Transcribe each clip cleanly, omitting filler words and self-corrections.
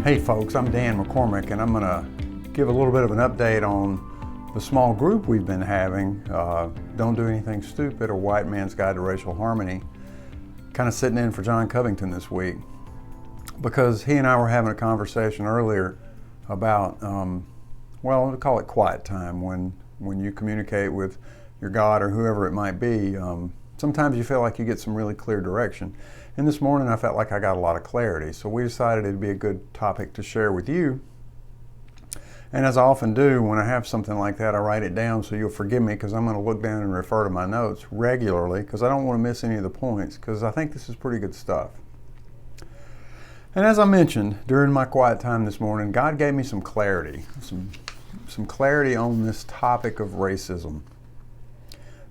Hey folks, I'm Dan McCormick, and I'm going to give a little bit of an update on the small group we've been having, Don't Do Anything Stupid, or White Man's Guide to Racial Harmony, kind of sitting in for John Covington this week, because he and I were having a conversation earlier about, well, we call it quiet time, when you communicate with your God or whoever it might be. Sometimes you feel like you get some really clear direction. And this morning I felt like I got a lot of clarity. So we decided it'd be a good topic to share with you. And as I often do, when I have something like that, I write it down, so you'll forgive me, because I'm going to look down and refer to my notes regularly, because I don't want to miss any of the points, because I think this is pretty good stuff. And as I mentioned, during my quiet time this morning, God gave me some clarity, some clarity on this topic of racism.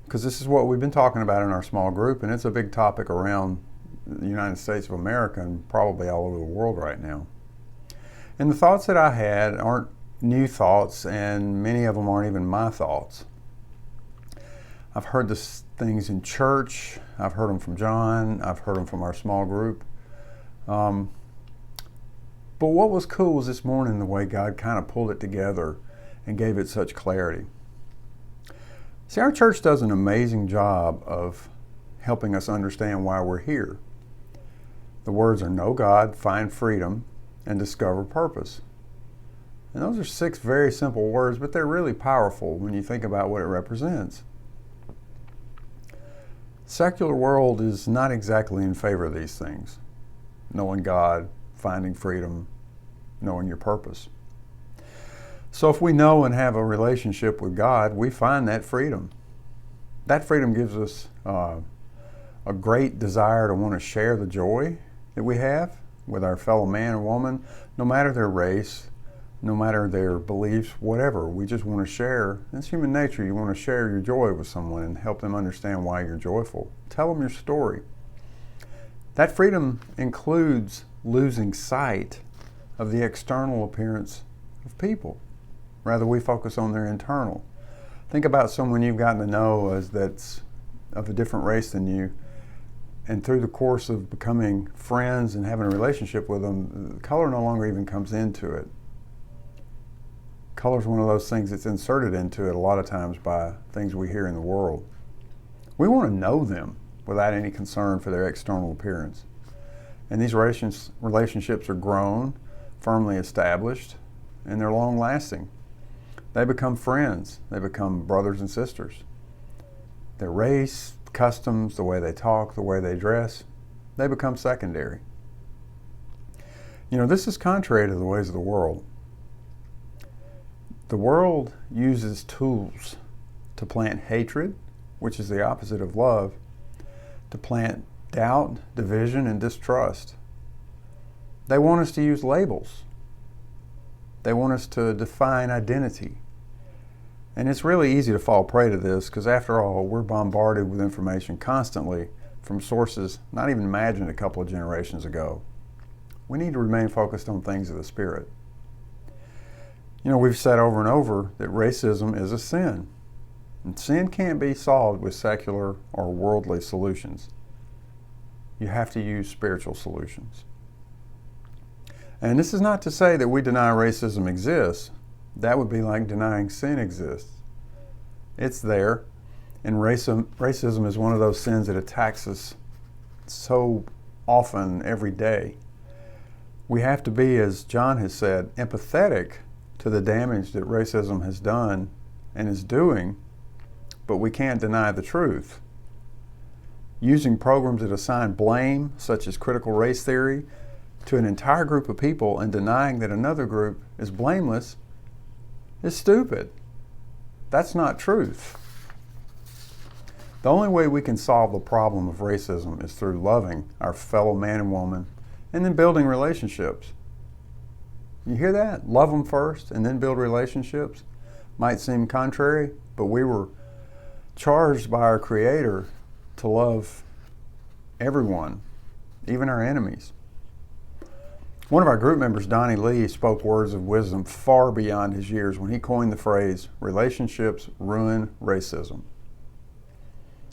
Because this is what we've been talking about in our small group, and it's a big topic around the United States of America and probably all over the world right now. And the thoughts that I had aren't new thoughts, and many of them aren't even my thoughts. I've heard these things in church, I've heard them from John, I've heard them from our small group. But what was cool was this morning the way God kind of pulled it together and gave it such clarity. See, our church does an amazing job of helping us understand why we're here. The words are know God, find freedom, and discover purpose. And those are 6 very simple words, but they're really powerful when you think about what it represents. Secular world is not exactly in favor of these things. Knowing God, finding freedom, knowing your purpose. So if we know and have a relationship with God, we find that freedom. That freedom gives us a great desire to want to share the joy that we have with our fellow man or woman, no matter their race, no matter their beliefs, whatever. We just want to share. It's human nature. You want to share your joy with someone and help them understand why you're joyful. Tell them your story. That freedom includes losing sight of the external appearance of people. Rather, we focus on their internal. Think about someone you've gotten to know that's of a different race than you, and through the course of becoming friends and having a relationship with them, color no longer even comes into it. Color is one of those things that's inserted into it a lot of times by things we hear in the world. We want to know them without any concern for their external appearance. And these relationships are grown, firmly established, and they're long-lasting. They become friends. They become brothers and sisters. Their race, customs, the way they talk, the way they dress, they become secondary. You know, this is contrary to the ways of the world. The world uses tools to plant hatred, which is the opposite of love, to plant doubt, division, and distrust. They want us to use labels. They want us to define identity. And it's really easy to fall prey to this, because after all, we're bombarded with information constantly from sources not even imagined a couple of generations ago. We need to remain focused on things of the Spirit. You know, we've said over and over that racism is a sin. And sin can't be solved with secular or worldly solutions. You have to use spiritual solutions. And this is not to say that we deny racism exists. That would be like denying sin exists. It's there, and racism is one of those sins that attacks us so often every day. We have to be, as John has said, empathetic to the damage that racism has done and is doing, but we can't deny the truth. Using programs that assign blame, such as critical race theory, to an entire group of people and denying that another group is blameless is stupid. That's not truth. The only way we can solve the problem of racism is through loving our fellow man and woman and then building relationships. You hear that? Love them first and then build relationships. Might seem contrary, but we were charged by our Creator to love everyone, even our enemies. One of our group members, Donnie Lee, spoke words of wisdom far beyond his years when he coined the phrase, relationships ruin racism.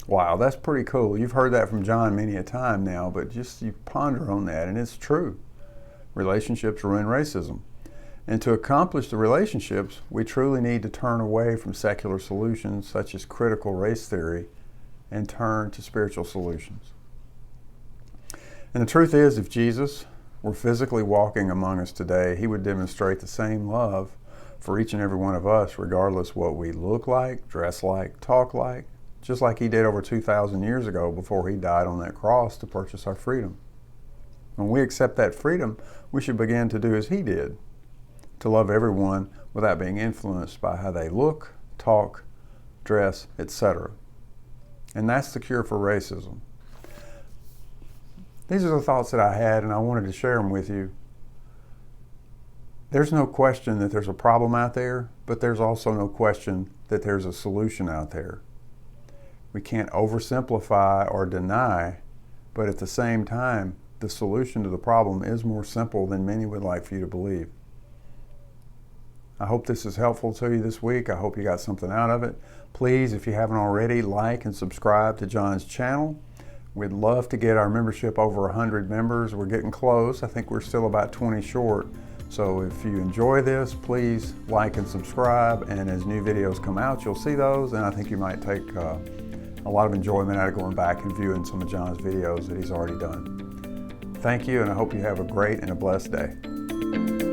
Wow, that's pretty cool. You've heard that from John many a time now, but just you ponder on that, and it's true. Relationships ruin racism. And to accomplish the relationships, we truly need to turn away from secular solutions such as critical race theory and turn to spiritual solutions. And the truth is, if Jesus were physically walking among us today, he would demonstrate the same love for each and every one of us, regardless what we look like, dress like, talk like, just like he did over 2,000 years ago before he died on that cross to purchase our freedom. When we accept that freedom, we should begin to do as he did, to love everyone without being influenced by how they look, talk, dress, etc. And that's the cure for racism. These are the thoughts that I had, and I wanted to share them with you. There's no question that there's a problem out there, but there's also no question that there's a solution out there. We can't oversimplify or deny, but at the same time, the solution to the problem is more simple than many would like for you to believe. I hope this is helpful to you this week. I hope you got something out of it. Please, if you haven't already, like and subscribe to John's channel. We'd love to get our membership over 100 members. We're getting close. I think we're still about 20 short. So if you enjoy this, please like and subscribe. And as new videos come out, you'll see those. And I think you might take a lot of enjoyment out of going back and viewing some of John's videos that he's already done. Thank you, and I hope you have a great and a blessed day.